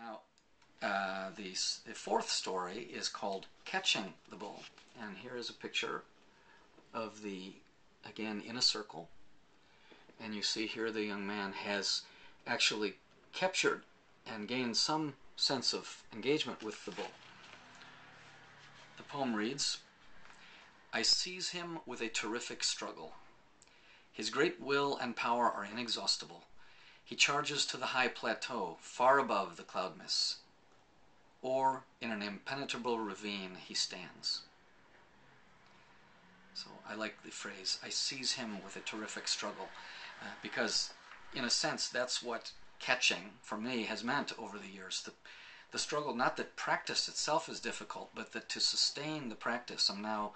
Now, the fourth story is called Catching the Bull. And here is a picture of again, in a circle. And you see here the young man has actually captured and gained some sense of engagement with the bull. The poem reads, "I seize him with a terrific struggle. His great will and power are inexhaustible. He charges to the high plateau, far above the cloud mists. Or in an impenetrable ravine he stands." So I like the phrase, "I seize him with a terrific struggle," because in a sense that's what catching for me has meant over the years. The struggle, not that practice itself is difficult, but that to sustain the practice. I'm now,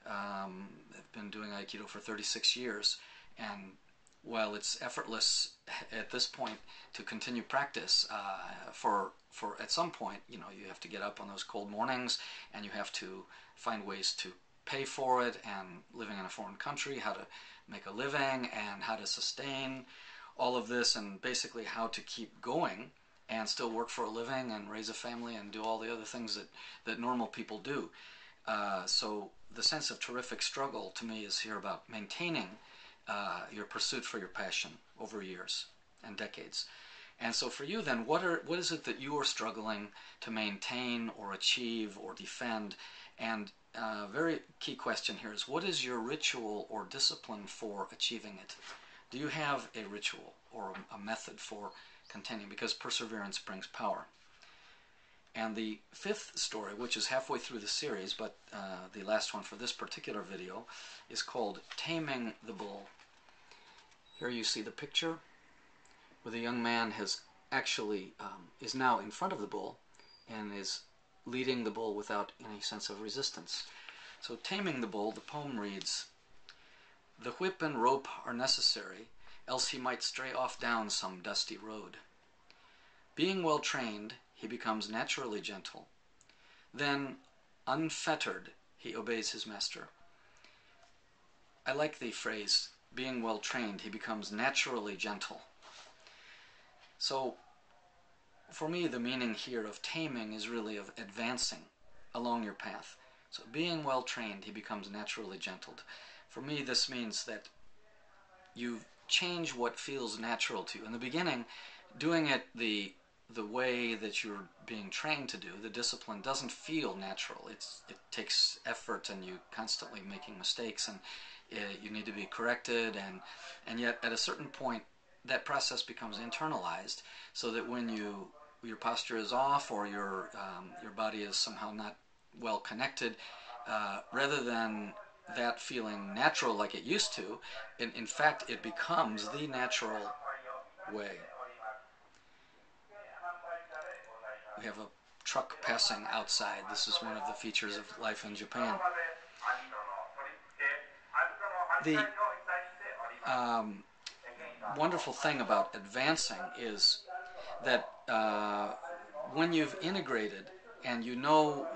I've been doing Aikido for 36 years, and while it's effortless at this point to continue practice, for at some point, you have to get up on those cold mornings, and you have to find ways to pay for it, and living in a foreign country, how to make a living, and how to sustain all of this, and basically how to keep going and still work for a living and raise a family and do all the other things that normal people do. So the sense of terrific struggle to me is here about maintaining your pursuit for your passion over years and decades. And so for you then, what is it that you are struggling to maintain or achieve or defend? And a very key question here is, what is your ritual or discipline for achieving it? Do you have a ritual or a method for continuing? Because perseverance brings power. And the fifth story, which is halfway through the series, but the last one for this particular video, is called Taming the Bull. Here you see the picture where the young man has actually is now in front of the bull and is leading the bull without any sense of resistance. So Taming the Bull, the poem reads, "The whip and rope are necessary, else he might stray off down some dusty road. Being well trained, he becomes naturally gentle. Then, unfettered, he obeys his master." I like the phrase, "being well trained, he becomes naturally gentle." So, for me, the meaning here of taming is really of advancing along your path. So, being well trained, he becomes naturally gentle. For me, this means that you change what feels natural to you. In the beginning, doing it the way that you're being trained to do, the discipline doesn't feel natural. It takes effort, and you constantly making mistakes, and you need to be corrected, and yet at a certain point that process becomes internalized, so that when your posture is off, or your body is somehow not well connected, rather than that feeling natural like it used to, in fact it becomes the natural way. We have a truck passing outside. This is one of the features of life in Japan. The wonderful thing about advancing is that when you've integrated and you know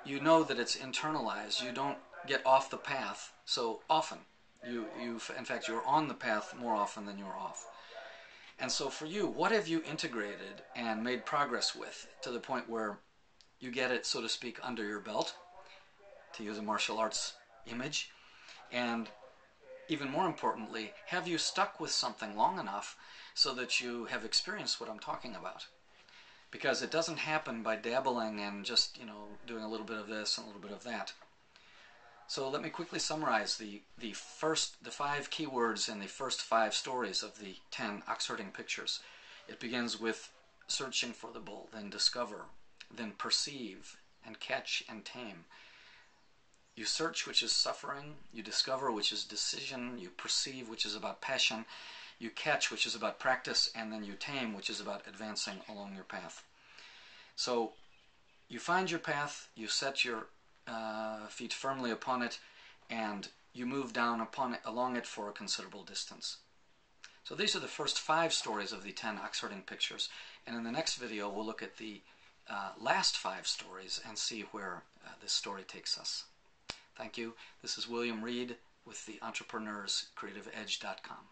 that it's internalized, you don't get off the path so often. In fact, you're on the path more often than you're off. And so for you, what have you integrated and made progress with to the point where you get it, so to speak, under your belt, to use a martial arts image? And even more importantly, have you stuck with something long enough so that you have experienced what I'm talking about? Because it doesn't happen by dabbling and just, doing a little bit of this and a little bit of that. So let me quickly summarize the 5 keywords in the first 5 stories of the 10 ox-herding pictures. It begins with searching for the bull, then discover, then perceive, and catch and tame. You search, which is suffering. You discover, which is decision. You perceive, which is about passion. You catch, which is about practice. And then you tame, which is about advancing along your path. So you find your path, you set your feet firmly upon it, and you move down along it for a considerable distance. So these are the first 5 stories of the 10 ox-herding pictures. And in the next video, we'll look at the last 5 stories and see where this story takes us. Thank you. This is William Reed with the EntrepreneurSCreativeEdge.com.